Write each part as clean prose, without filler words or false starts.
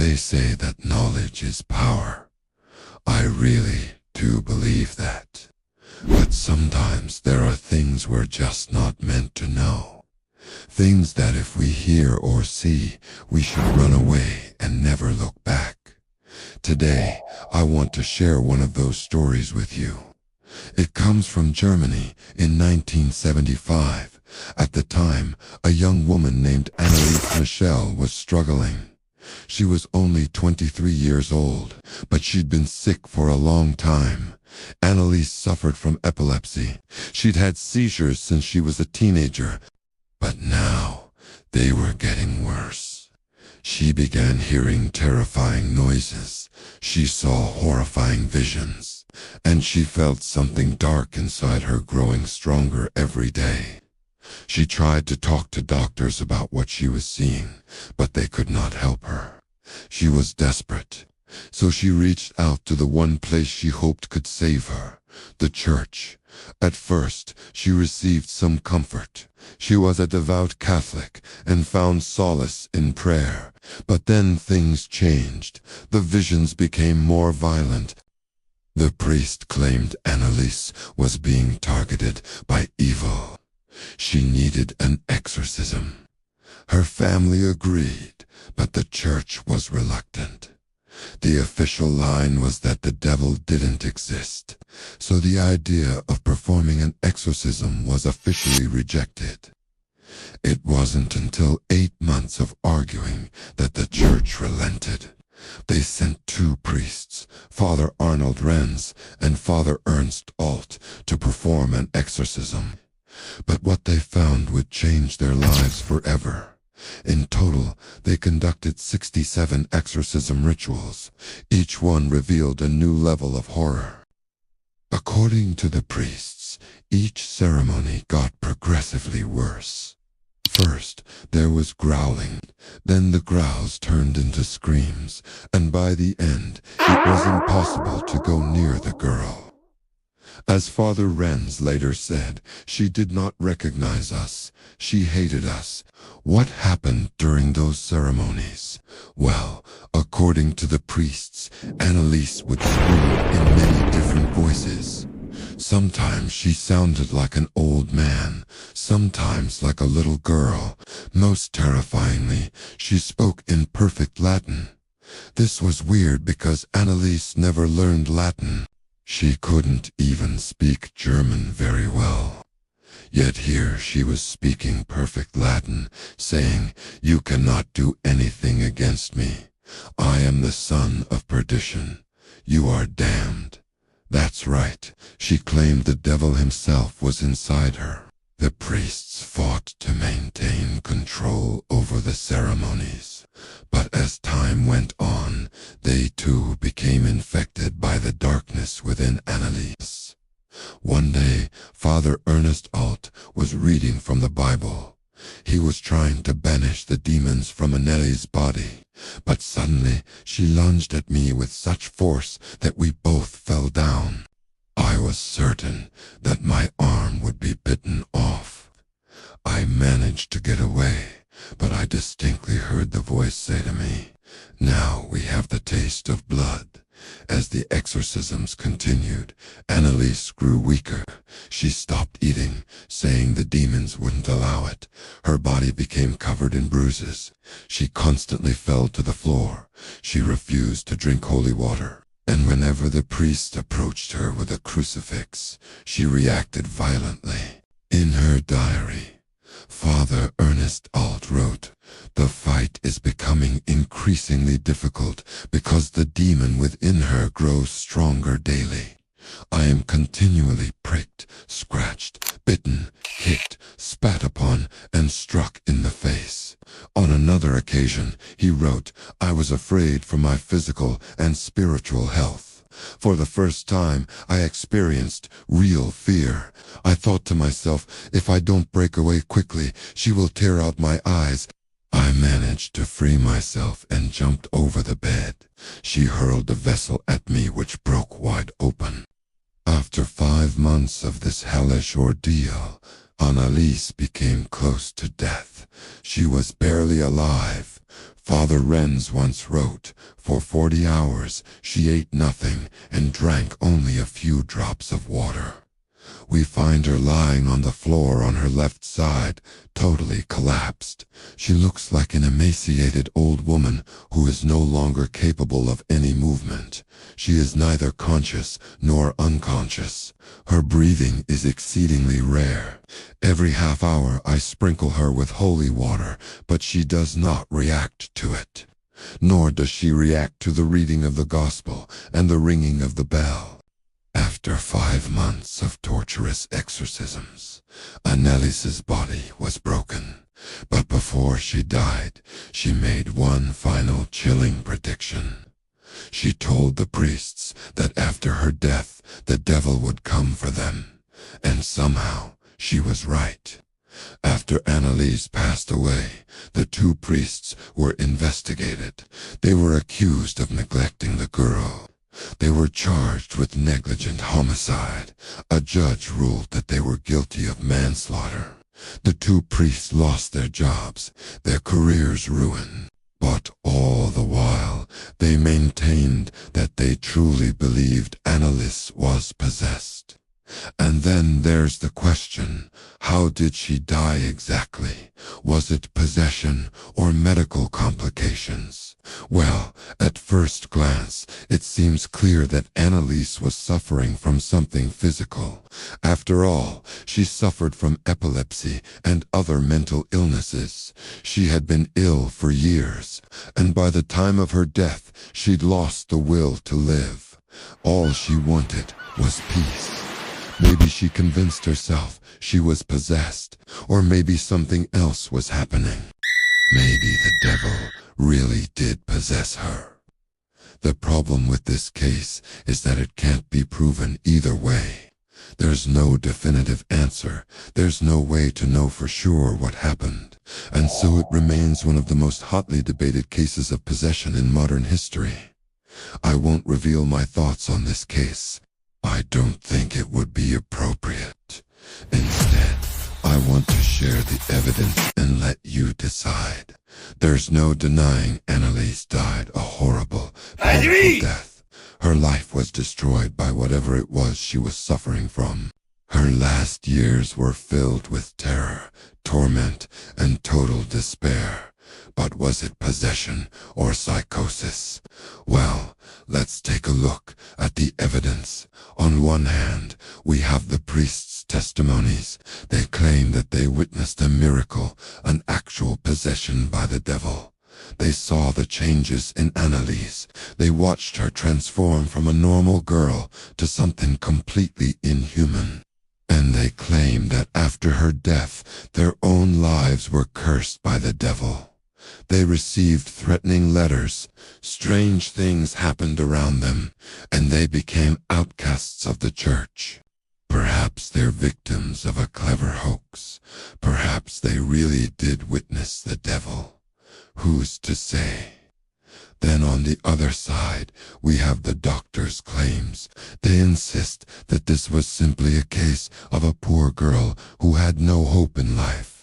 They say that knowledge is power. I really do believe that. But sometimes there are things we're just not meant to know. Things that if we hear or see, we should run away and never look back. Today, I want to share one of those stories with you. It comes from Germany in 1975. At the time, a young woman named Anneliese Michel was struggling. She was only 23 years old, but she'd been sick for a long time. Anneliese suffered from epilepsy. She'd had seizures since she was a teenager, but now they were getting worse. She began hearing terrifying noises. She saw horrifying visions, and she felt something dark inside her growing stronger every day. She tried to talk to doctors about what she was seeing, but they could not help her. She was desperate, so she reached out to the one place she hoped could save her, the church. At first, she received some comfort. She was a devout Catholic and found solace in prayer. But then things changed. The visions became more violent. The priest claimed Anneliese was being targeted by evil. She needed an exorcism. Her family agreed, but the church was reluctant. The official line was that the devil didn't exist, so the idea of performing an exorcism was officially rejected. It wasn't until 8 months of arguing that the church relented. They sent 2 priests, Father Arnold Renz and Father Ernst Alt, to perform an exorcism. But what they found would change their lives forever. In total, they conducted 67 exorcism rituals. Each one revealed a new level of horror. According to the priests, each ceremony got progressively worse. First, there was growling, then the growls turned into screams, and by the end, it was impossible to go near the girl. As Father Renz later said, she did not recognize us. She hated us. What happened during those ceremonies? Well, according to the priests, Anneliese would scream in many different voices. Sometimes she sounded like an old man, sometimes like a little girl. Most terrifyingly, she spoke in perfect Latin. This was weird because Anneliese never learned Latin. She couldn't even speak German very well. Yet here she was speaking perfect Latin, saying, "You cannot do anything against me. I am the son of perdition. You are damned." That's right, she claimed the devil himself was inside her. The priests fought to maintain control over the ceremonies. But as time went on, they too became infected by the darkness within Anneliese. One day, Father Ernest Alt was reading from the Bible. He was trying to banish the demons from Anneliese's body, but suddenly she lunged at me with such force that we both fell down. I was certain that my arm would be bitten off. I managed to get away, but I distinctly heard the voice say to me, "Now we have the taste of blood." As the exorcisms continued, Anneliese grew weaker. She stopped eating, saying the demons wouldn't allow it. Her body became covered in bruises. She constantly fell to the floor. She refused to drink holy water. And whenever the priest approached her with a crucifix, she reacted violently. In her diary, Father Ernest Alt wrote, "The fight is becoming increasingly difficult because the demon within her grows stronger daily. I am continually pricked, scratched, bitten, kicked, spat upon, and struck in the face." On another occasion, he wrote, "I was afraid for my physical and spiritual health. For the first time, I experienced real fear. I thought to myself, if I don't break away quickly, she will tear out my eyes." I managed to free myself and jumped over the bed. She hurled the vessel at me, which broke wide open. After 5 months of this hellish ordeal, Anneliese became close to death. She was barely alive. Father Renz once wrote, "For 40 hours she ate nothing and drank only a few drops of water." We find her lying on the floor on her left side, totally collapsed. She looks like an emaciated old woman who is no longer capable of any movement. She is neither conscious nor unconscious. Her breathing is exceedingly rare. Every half hour I sprinkle her with holy water, but she does not react to it. Nor does she react to the reading of the gospel and the ringing of the bell. After 5 months of torturous exorcisms, Anneliese's body was broken. But before she died, she made one final chilling prediction. She told the priests that after her death, the devil would come for them. And somehow, she was right. After Anneliese passed away, the 2 priests were investigated. They were accused of neglecting the girl. They were charged with negligent homicide. A judge ruled that they were guilty of manslaughter. The 2 priests lost their jobs, their careers ruined. But all the while, they maintained that they truly believed Anneliese was possessed. And then there's the question, how did she die exactly? Was it possession or medical complications? Well, at first glance, it seems clear that Anneliese was suffering from something physical. After all, she suffered from epilepsy and other mental illnesses. She had been ill for years, and by the time of her death, she'd lost the will to live. All she wanted was peace. Maybe she convinced herself she was possessed, or maybe something else was happening. Maybe the devil really did possess her. The problem with this case is that it can't be proven either way. There's no definitive answer. There's no way to know for sure what happened. And so it remains one of the most hotly debated cases of possession in modern history. I won't reveal my thoughts on this case. I don't think it would be appropriate. Instead, I want to share the evidence and let you decide. There's no denying Anneliese died a horrible, painful death. Her life was destroyed by whatever it was she was suffering from. Her last years were filled with terror, torment, and total despair. But was it possession or psychosis? Well, let's take a look at the evidence. On one hand, we have the priests' testimonies. They claim that they witnessed a miracle, an actual possession by the devil. They saw the changes in Anneliese. They watched her transform from a normal girl to something completely inhuman. And they claim that after her death, their own lives were cursed by the devil. They received threatening letters, strange things happened around them, and they became outcasts of the church. Perhaps they're victims of a clever hoax. Perhaps they really did witness the devil. Who's to say? Then on the other side, we have the doctor's claims. They insist that this was simply a case of a poor girl who had no hope in life.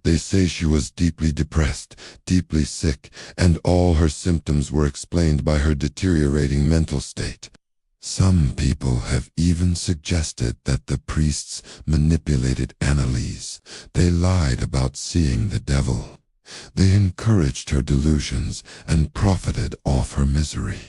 They say she was deeply depressed, deeply sick, and all her symptoms were explained by her deteriorating mental state. Some people have even suggested that the priests manipulated Anneliese. They lied about seeing the devil. They encouraged her delusions and profited off her misery.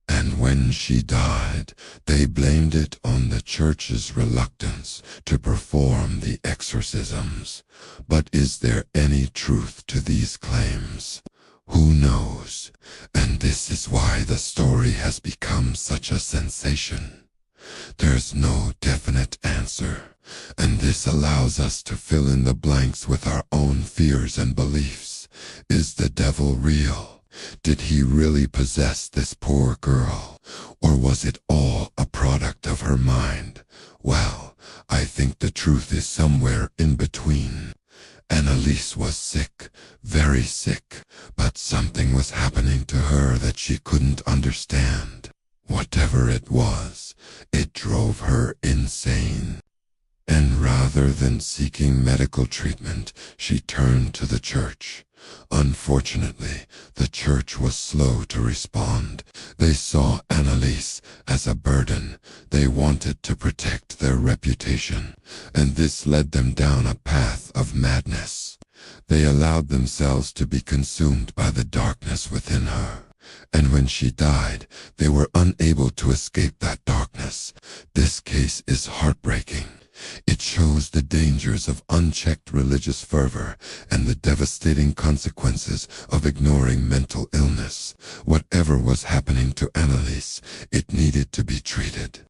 And when she died, they blamed it on the church's reluctance to perform the exorcisms. But is there any truth to these claims? Who knows? And this is why the story has become such a sensation. There's no definite answer, and this allows us to fill in the blanks with our own fears and beliefs. Is the devil real? Did he really possess this poor girl? Or was it all a product of her mind? Well, I think the truth is somewhere in between. Anneliese was sick, very sick, but something was happening to her that she couldn't understand. Whatever it was, it drove her insane. And rather than seeking medical treatment, she turned to the church. Unfortunately, the church was slow to respond. They saw Anneliese as a burden. They wanted to protect their reputation, and this led them down a path of madness. They allowed themselves to be consumed by the darkness within her. And when she died, they were unable to escape that darkness. This case is heartbreaking. It shows the dangers of unchecked religious fervor and the devastating consequences of ignoring mental illness. Whatever was happening to Anneliese, it needed to be treated.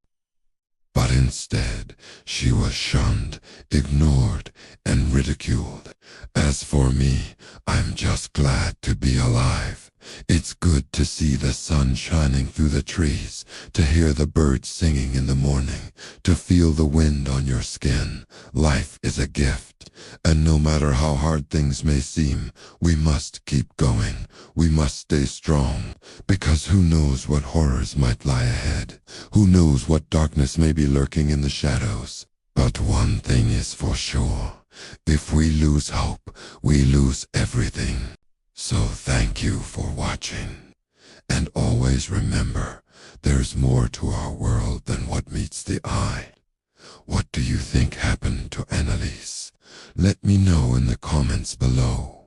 But instead, she was shunned, ignored, and ridiculed. As for me, I'm just glad to be alive. It's good to see the sun shining through the trees, to hear the birds singing in the morning, to feel the wind on your skin. Life is a gift, and no matter how hard things may seem, we must keep going. We must stay strong, because who knows what horrors might lie ahead? Who knows what darkness may be lurking in the shadows? But one thing is for sure. If we lose hope, we lose everything. So thank you for watching. And always remember, there's more to our world than what meets the eye. What do you think happened to Anneliese? Let me know in the comments below.